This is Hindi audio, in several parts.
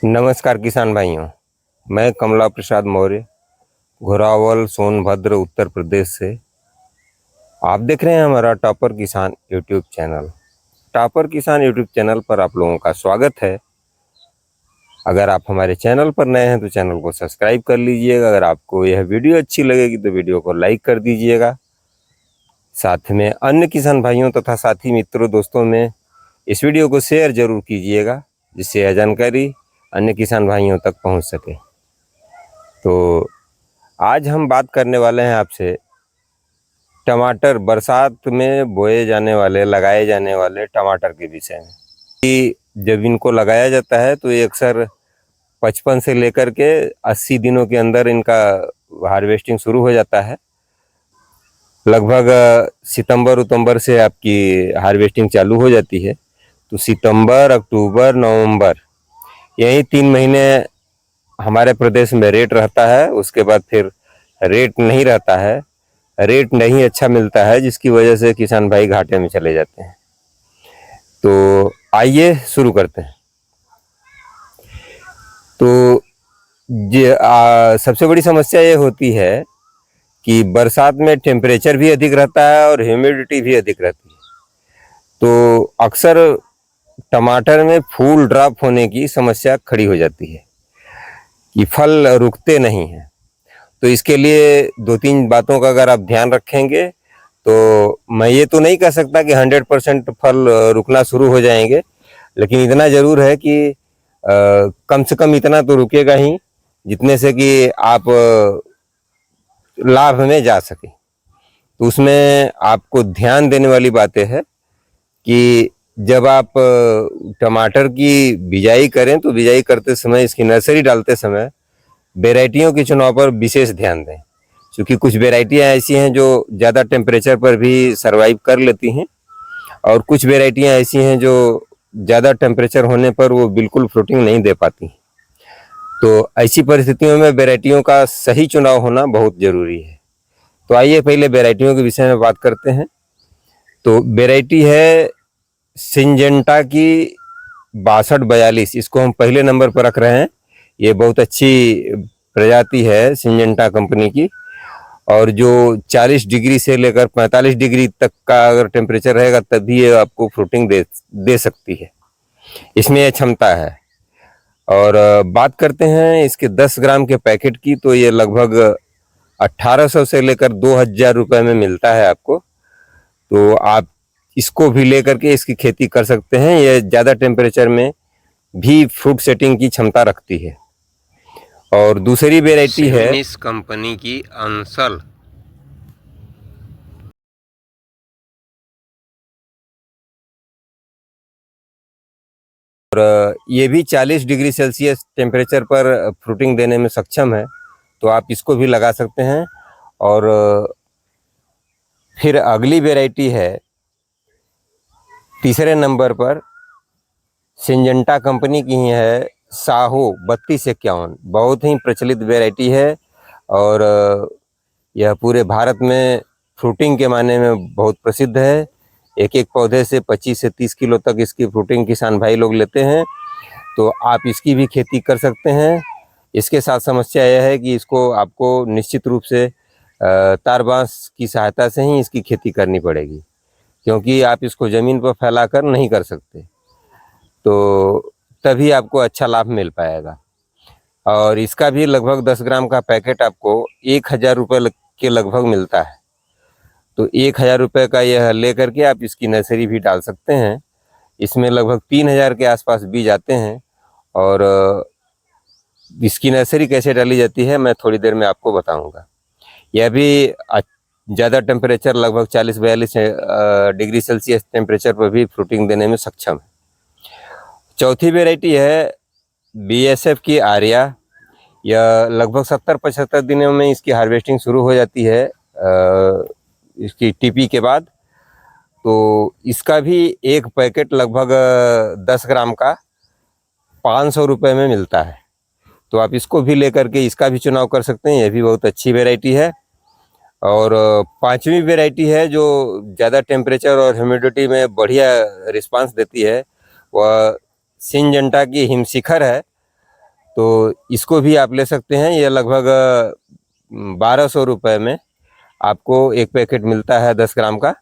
नमस्कार किसान भाइयों। मैं कमला प्रसाद मौर्य, घोरावल, सोनभद्र, उत्तर प्रदेश से। आप देख रहे हैं हमारा टॉपर किसान यूट्यूब चैनल। टॉपर किसान यूट्यूब चैनल पर आप लोगों का स्वागत है। अगर आप हमारे चैनल पर नए हैं तो चैनल को सब्सक्राइब कर लीजिएगा। अगर आपको यह वीडियो अच्छी लगेगी तो वीडियो को लाइक कर दीजिएगा। साथ में अन्य किसान भाइयों तथा साथी मित्रों दोस्तों में इस वीडियो को शेयर जरूर कीजिएगा, जिससे यह जानकारी अन्य किसान भाइयों तक पहुंच सके। तो आज हम बात करने वाले हैं आपसे टमाटर, बरसात में बोए जाने वाले, लगाए जाने वाले टमाटर के विषय में। कि जब इनको लगाया जाता है तो ये अक्सर 55 से लेकर के 80 दिनों के अंदर इनका हार्वेस्टिंग शुरू हो जाता है। लगभग सितंबर उतंबर से आपकी हार्वेस्टिंग चालू हो जाती है। तो सितंबर, अक्टूबर, नवंबर, यही 3 महीने हमारे प्रदेश में रेट रहता है। उसके बाद फिर रेट नहीं रहता है, रेट नहीं अच्छा मिलता है, जिसकी वजह से किसान भाई घाटे में चले जाते हैं। तो आइए शुरू करते हैं। तो सबसे बड़ी समस्या ये होती है कि बरसात में टेम्परेचर भी अधिक रहता है और ह्यूमिडिटी भी अधिक रहती है। तो अक्सर टमाटर में फूल ड्रॉप होने की समस्या खड़ी हो जाती है कि फल रुकते नहीं हैं। तो इसके लिए 2-3 बातों का अगर आप ध्यान रखेंगे तो मैं ये तो नहीं कह सकता कि 100% फल रुकना शुरू हो जाएंगे, लेकिन इतना ज़रूर है कि कम से कम इतना तो रुकेगा ही, जितने से कि आप लाभ में जा सके। तो उसमें आपको ध्यान देने वाली बातें हैं कि जब आप टमाटर की बिजाई करें तो बिजाई करते समय, इसकी नर्सरी डालते समय वेराइटियों के चुनाव पर विशेष ध्यान दें, क्योंकि कुछ वेराइटियां ऐसी हैं जो ज़्यादा टेम्परेचर पर भी सरवाइव कर लेती हैं, और कुछ वेराइटियां ऐसी हैं जो ज़्यादा टेम्परेचर होने पर वो बिल्कुल फ्रूटिंग नहीं दे पाती। तो ऐसी परिस्थितियों में वेराइटियों का सही चुनाव होना बहुत ज़रूरी है। तो आइए पहले वेराइटियों के विषय में बात करते हैं। तो वेराइटी है सिंजेंटा की 6242, इसको हम पहले नंबर पर रख रहे हैं। ये बहुत अच्छी प्रजाति है सिंजेंटा कंपनी की, और जो 40 डिग्री से लेकर 45 डिग्री तक का अगर टेम्परेचर रहेगा तभी ये आपको फ्रूटिंग दे सकती है। इसमें यह क्षमता है। और बात करते हैं इसके 10 ग्राम के पैकेट की, तो ये लगभग 1800 से लेकर 2000 रुपये में मिलता है आपको। तो आप इसको भी लेकर के इसकी खेती कर सकते हैं। ये ज़्यादा टेम्परेचर में भी फ्रूट सेटिंग की क्षमता रखती है। और दूसरी वेराइटी है इस कंपनी की अंसल। और ये भी 40 डिग्री सेल्सियस टेम्परेचर पर फ्रूटिंग देने में सक्षम है, तो आप इसको भी लगा सकते हैं। और फिर अगली वेराइटी है तीसरे नंबर पर, सिंजेंटा कंपनी की ही है, साहो 3251। बहुत ही प्रचलित वेराइटी है, और यह पूरे भारत में फ्रूटिंग के माने में बहुत प्रसिद्ध है। एक एक पौधे से 25 से 30 किलो तक इसकी फ्रूटिंग किसान भाई लोग लेते हैं। तो आप इसकी भी खेती कर सकते हैं। इसके साथ समस्या यह है कि इसको आपको निश्चित रूप से तार बांस की सहायता से ही इसकी खेती करनी पड़ेगी, क्योंकि आप इसको ज़मीन पर फैलाकर नहीं कर सकते। तो तभी आपको अच्छा लाभ मिल पाएगा। और इसका भी लगभग 10 ग्राम का पैकेट आपको 1000 रुपये के लगभग मिलता है। तो 1000 रुपये का यह ले करके आप इसकी नर्सरी भी डाल सकते हैं। इसमें लगभग 3000 के आसपास बीज आते हैं। और इसकी नर्सरी कैसे डाली जाती है मैं थोड़ी देर में आपको बताऊंगा। यह भी ज़्यादा टेम्परेचर, लगभग 40-42 डिग्री सेल्सियस टेम्परेचर पर भी फ्रूटिंग देने में सक्षम है। चौथी वेराइटी है BSF की आर्या। यह लगभग 70-75 दिनों में इसकी हार्वेस्टिंग शुरू हो जाती है इसकी टीपी के बाद। तो इसका भी एक पैकेट लगभग 10 ग्राम का 500 रुपये में मिलता है। तो आप इसको भी लेकर के इसका भी चुनाव कर सकते हैं। यह भी बहुत अच्छी वेराइटी है। और पांचवी वेराइटी है जो ज़्यादा टेम्परेचर और ह्यूमिडिटी में बढ़िया रिस्पांस देती है, वह सिंजेंटा की हिमशिखर है। तो इसको भी आप ले सकते हैं। ये लगभग 1200 रुपये में आपको एक पैकेट मिलता है 10 ग्राम का,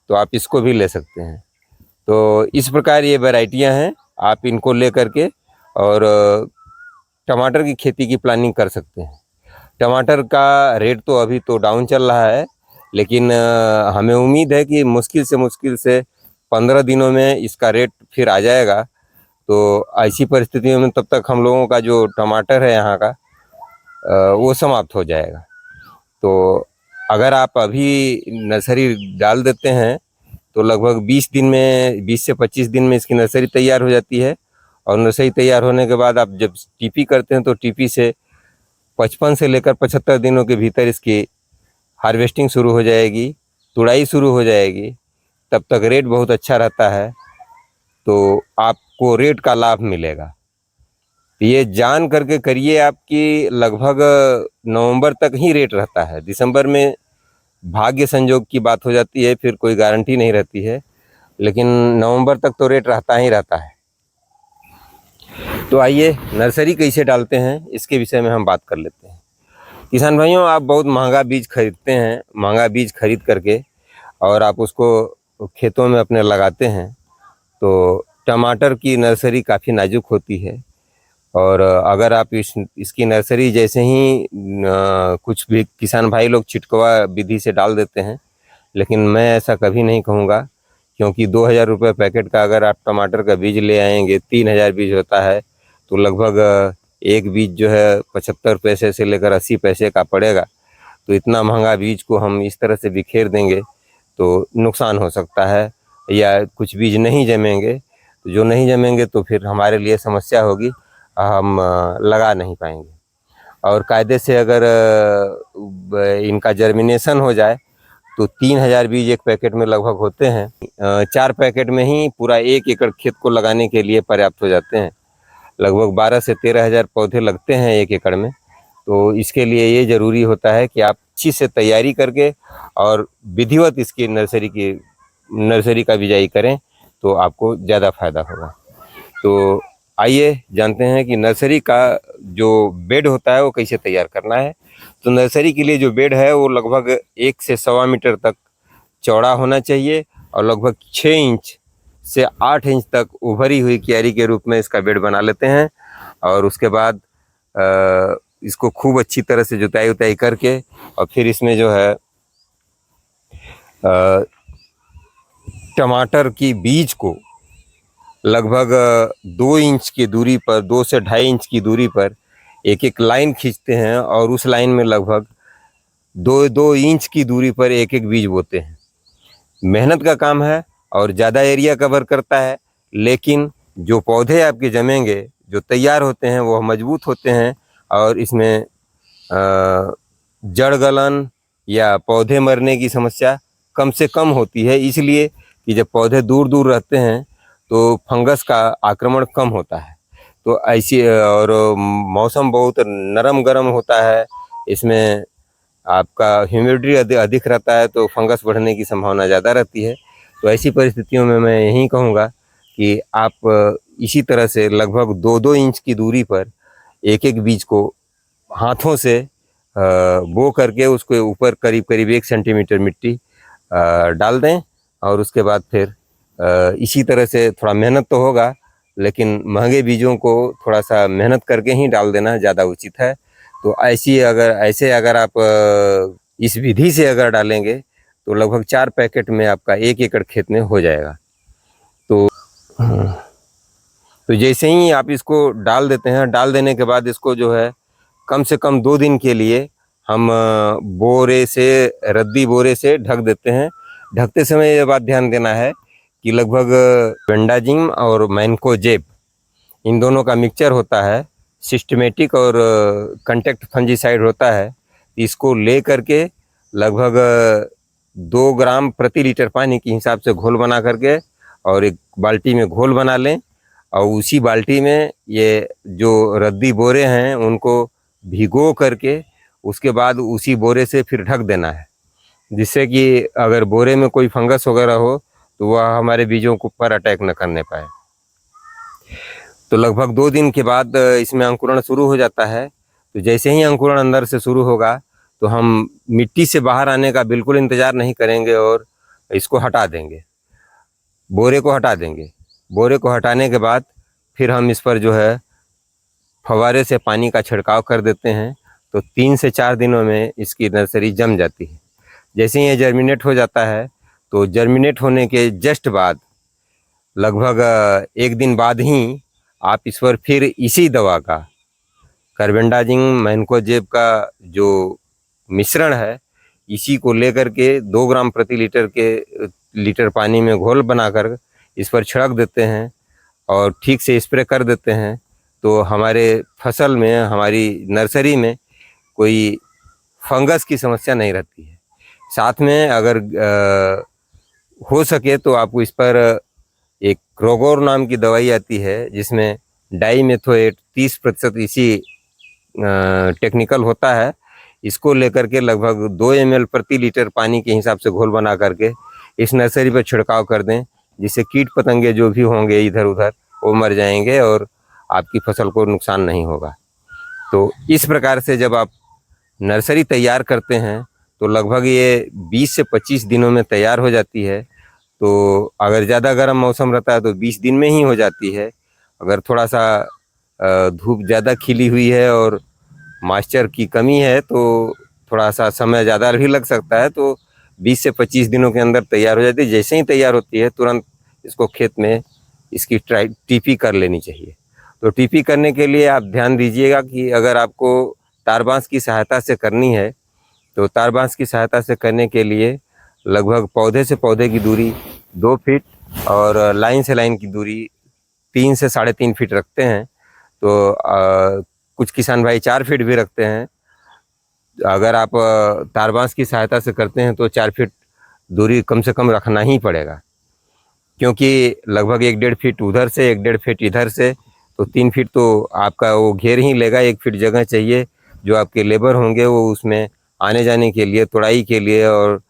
तो आप इसको भी ले सकते हैं। तो इस प्रकार ये वैरायटियां हैं, आप इनको ले करके और टमाटर की खेती की प्लानिंग कर सकते हैं। टमाटर का रेट तो अभी तो डाउन चल रहा है, लेकिन हमें उम्मीद है कि मुश्किल से 15 दिनों में इसका रेट फिर आ जाएगा। तो ऐसी परिस्थितियों में तब तक हम लोगों का जो टमाटर है यहाँ का वो समाप्त हो जाएगा। तो अगर आप अभी नर्सरी डाल देते हैं तो लगभग 20 से 25 दिन में इसकी नर्सरी तैयार हो जाती है। और नर्सरी तैयार होने के बाद आप जब टीपी करते हैं तो टीपी से 55 से लेकर 75 दिनों के भीतर इसकी हार्वेस्टिंग शुरू हो जाएगी, तुड़ाई शुरू हो जाएगी। तब तक रेट बहुत अच्छा रहता है, तो आपको रेट का लाभ मिलेगा। ये जान करके करिए, आपकी लगभग नवंबर तक ही रेट रहता है। दिसंबर में भाग्य संजोग की बात हो जाती है, फिर कोई गारंटी नहीं रहती है, लेकिन नवंबर तक तो रेट रहता ही रहता है। तो आइए नर्सरी कैसे डालते हैं इसके विषय में हम बात कर लेते हैं। किसान भाइयों, आप बहुत महंगा बीज खरीदते हैं, महंगा बीज खरीद करके और आप उसको खेतों में अपने लगाते हैं, तो टमाटर की नर्सरी काफ़ी नाजुक होती है। और अगर आप इसकी नर्सरी जैसे ही कुछ भी किसान भाई लोग छिटकवा विधि से डाल देते हैं, लेकिन मैं ऐसा कभी नहीं कहूँगा, क्योंकि 2000 रुपये पैकेट का अगर आप टमाटर का बीज ले आएंगे, 3000 बीज होता है, तो लगभग एक बीज जो है 75 पैसे से लेकर 80 पैसे का पड़ेगा। तो इतना महंगा बीज को हम इस तरह से बिखेर देंगे तो नुकसान हो सकता है, या कुछ बीज नहीं जमेंगे। तो जो नहीं जमेंगे तो फिर हमारे लिए समस्या होगी, हम लगा नहीं पाएंगे। और कायदे से अगर इनका जर्मिनेशन हो जाए तो 3000 बीज एक पैकेट में लगभग होते हैं। 4 पैकेट में ही पूरा 1 एकड़ खेत को लगाने के लिए पर्याप्त हो जाते हैं। लगभग 12 से 13,000 पौधे लगते हैं 1 एकड़ में। तो इसके लिए ये ज़रूरी होता है कि आप अच्छी से तैयारी करके और विधिवत इसकी नर्सरी का बिजाई करें, तो आपको ज़्यादा फायदा होगा। तो आइए जानते हैं कि नर्सरी का जो बेड होता है वो कैसे तैयार करना है। तो नर्सरी के लिए जो बेड है वो लगभग 1 से 1.25 मीटर तक चौड़ा होना चाहिए और लगभग 6 इंच से 8 इंच तक उभरी हुई क्यारी के रूप में इसका बेड बना लेते हैं। और उसके बाद इसको खूब अच्छी तरह से जुताई उताई करके और फिर इसमें जो है टमाटर की बीज को लगभग 2 इंच की दूरी पर, 2 से 2.5 इंच की दूरी पर एक एक लाइन खींचते हैं और उस लाइन में लगभग 2-2 इंच की दूरी पर एक एक बीज बोते हैं। मेहनत का काम है और ज़्यादा एरिया कवर करता है, लेकिन जो पौधे आपके जमेंगे, जो तैयार होते हैं, वो मजबूत होते हैं और इसमें जड़ गलन या पौधे मरने की समस्या कम से कम होती है, इसलिए कि जब पौधे दूर दूर रहते हैं तो फंगस का आक्रमण कम होता है। तो ऐसी, और मौसम बहुत नरम गरम होता है, इसमें आपका ह्यूमिडिटी अधिक रहता है, तो फंगस बढ़ने की संभावना ज़्यादा रहती है। तो ऐसी परिस्थितियों में मैं यही कहूँगा कि आप इसी तरह से लगभग 2-2 इंच की दूरी पर एक एक बीज को हाथों से बो करके उसके ऊपर करीब करीब 1 सेंटीमीटर मिट्टी डाल दें। और उसके बाद फिर इसी तरह से थोड़ा मेहनत तो होगा, लेकिन महंगे बीजों को थोड़ा सा मेहनत करके ही डाल देना ज़्यादा उचित है। तो ऐसे अगर आप इस विधि से अगर डालेंगे तो लगभग 4 पैकेट में आपका 1 एकड़ खेत में हो जाएगा। तो जैसे ही आप इसको डाल देते हैं, डाल देने के बाद इसको जो है कम से कम 2 दिन के लिए हम रद्दी बोरे से ढक देते हैं। ढकते समय ये बात ध्यान देना है कि लगभग बेंडाजिम और मैनकोजेब, इन दोनों का मिक्सचर होता है, सिस्टमेटिक और कंटेक्ट फंजीसाइड होता है। इसको ले करके लगभग 2 ग्राम प्रति लीटर पानी के हिसाब से घोल बना करके और एक बाल्टी में घोल बना लें, और उसी बाल्टी में ये जो रद्दी बोरे हैं उनको भिगो करके उसके बाद उसी बोरे से फिर ढक देना है, जिससे कि अगर बोरे में कोई फंगस वगैरह हो तो वह हमारे बीजों के ऊपर अटैक न करने पाए। तो लगभग 2 दिन के बाद इसमें अंकुरण शुरू हो जाता है। तो जैसे ही अंकुरण अंदर से शुरू होगा तो हम मिट्टी से बाहर आने का बिल्कुल इंतज़ार नहीं करेंगे और इसको हटा देंगे, बोरे को हटा देंगे। बोरे को हटाने के बाद फिर हम इस पर जो है फव्वारे से पानी का छिड़काव कर देते हैं। तो 3 से 4 दिनों में इसकी नर्सरी जम जाती है। जैसे ही ये जर्मिनेट हो जाता है तो जर्मिनेट होने के जस्ट बाद लगभग 1 दिन बाद ही आप इस पर फिर इसी दवा का कार्बेंडाजिम मैनकोजेब का जो मिश्रण है, इसी को लेकर के 2 ग्राम प्रति लीटर पानी में घोल बनाकर इस पर छिड़क देते हैं और ठीक से स्प्रे कर देते हैं। तो हमारे फसल में, हमारी नर्सरी में कोई फंगस की समस्या नहीं रहती है। साथ में अगर हो सके तो आपको इस पर एक क्रोगोर नाम की दवाई आती है जिसमें डाईमेथोएट 30% इसी टेक्निकल होता है। इसको लेकर के लगभग 2 ml प्रति लीटर पानी के हिसाब से घोल बना करके इस नर्सरी पर छिड़काव कर दें, जिससे कीट पतंगे जो भी होंगे इधर उधर वो मर जाएंगे और आपकी फसल को नुकसान नहीं होगा। तो इस प्रकार से जब आप नर्सरी तैयार करते हैं तो लगभग ये 20 से 25 दिनों में तैयार हो जाती है। तो अगर ज़्यादा गर्म मौसम रहता है तो 20 दिन में ही हो जाती है। अगर थोड़ा सा धूप ज़्यादा खिली हुई है और मॉइस्चर की कमी है तो थोड़ा सा समय ज़्यादा भी लग सकता है। तो 20 से 25 दिनों के अंदर तैयार हो जाती है। जैसे ही तैयार होती है तुरंत इसको खेत में इसकी टीपी कर लेनी चाहिए। तो टीपी करने के लिए आप ध्यान दीजिएगा कि अगर आपको तार बांस की सहायता से करनी है तो तार बांस की सहायता से करने के लिए लगभग पौधे से पौधे की दूरी 2 फीट और लाइन से लाइन की दूरी 3 से 3.5 फीट रखते हैं। तो कुछ किसान भाई 4 फीट भी रखते हैं। अगर आप तार बांस की सहायता से करते हैं तो 4 फीट दूरी कम से कम रखना ही पड़ेगा, क्योंकि लगभग 1-1.5 फीट उधर से 1-1.5 फीट इधर से, तो 3 फीट तो आपका वो घेर ही लेगा। 1 फीट जगह चाहिए जो आपके लेबर होंगे वो उसमें आने जाने के लिए, तोड़ाई के लिए और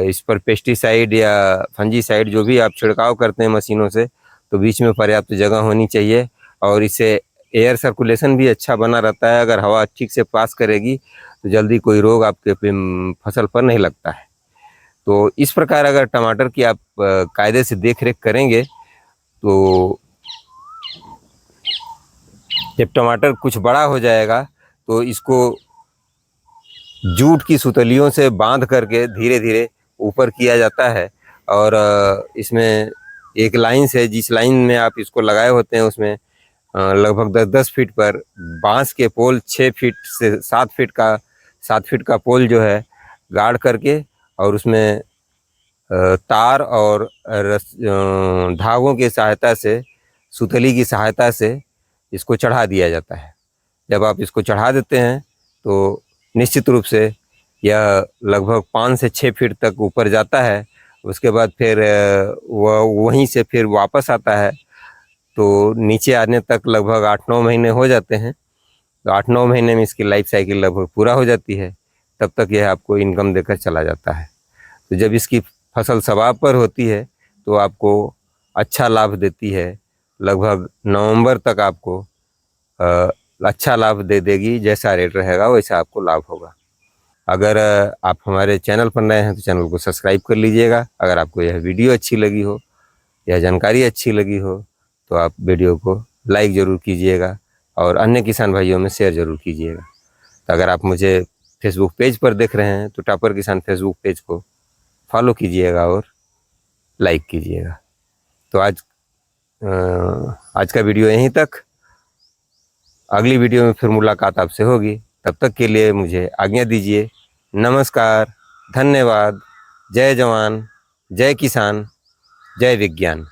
इस पर पेस्टिसाइड या फंजीसाइड जो भी आप छिड़काव करते हैं मशीनों से, तो बीच में पर्याप्त जगह होनी चाहिए। और इससे एयर सर्कुलेशन भी अच्छा बना रहता है। अगर हवा ठीक से पास करेगी तो जल्दी कोई रोग आपके फसल पर नहीं लगता है। तो इस प्रकार अगर टमाटर की आप कायदे से देख रेख करेंगे तो जब टमाटर कुछ बड़ा हो जाएगा तो इसको जूट की सुतलियों से बांध करके धीरे धीरे ऊपर किया जाता है। और इसमें एक लाइन से, जिस लाइन में आप इसको लगाए होते हैं उसमें लगभग 10-10 फीट पर बांस के पोल 6 फीट से 7 फीट का पोल जो है गाड़ करके और उसमें तार और धागों की सहायता से, सुतली की सहायता से इसको चढ़ा दिया जाता है। जब आप इसको चढ़ा देते हैं तो निश्चित रूप से यह लगभग 5 से 6 फीट तक ऊपर जाता है। उसके बाद फिर वह वहीं से फिर वापस आता है। तो नीचे आने तक लगभग 8-9 महीने हो जाते हैं। तो 8-9 महीने में इसकी लाइफ साइकिल लगभग पूरा हो जाती है। तब तक यह आपको इनकम देकर चला जाता है। तो जब इसकी फसल सवाब पर होती है तो आपको अच्छा लाभ देती है। लगभग नवंबर तक आपको अच्छा लाभ दे देगी। जैसा रेट रहेगा वैसा आपको लाभ होगा। अगर आप हमारे चैनल पर नए हैं तो चैनल को सब्सक्राइब कर लीजिएगा। अगर आपको यह वीडियो अच्छी लगी हो, यह जानकारी अच्छी लगी हो तो आप वीडियो को लाइक ज़रूर कीजिएगा और अन्य किसान भाइयों में शेयर ज़रूर कीजिएगा। तो अगर आप मुझे फेसबुक पेज पर देख रहे हैं तो टॉपर किसान फेसबुक पेज को फॉलो कीजिएगा और लाइक कीजिएगा। तो आज का वीडियो यहीं तक। अगली वीडियो में फिर मुलाकात आपसे होगी। तब तक के लिए मुझे आज्ञा दीजिए। नमस्कार, धन्यवाद। जय जवान, जय किसान, जय विज्ञान।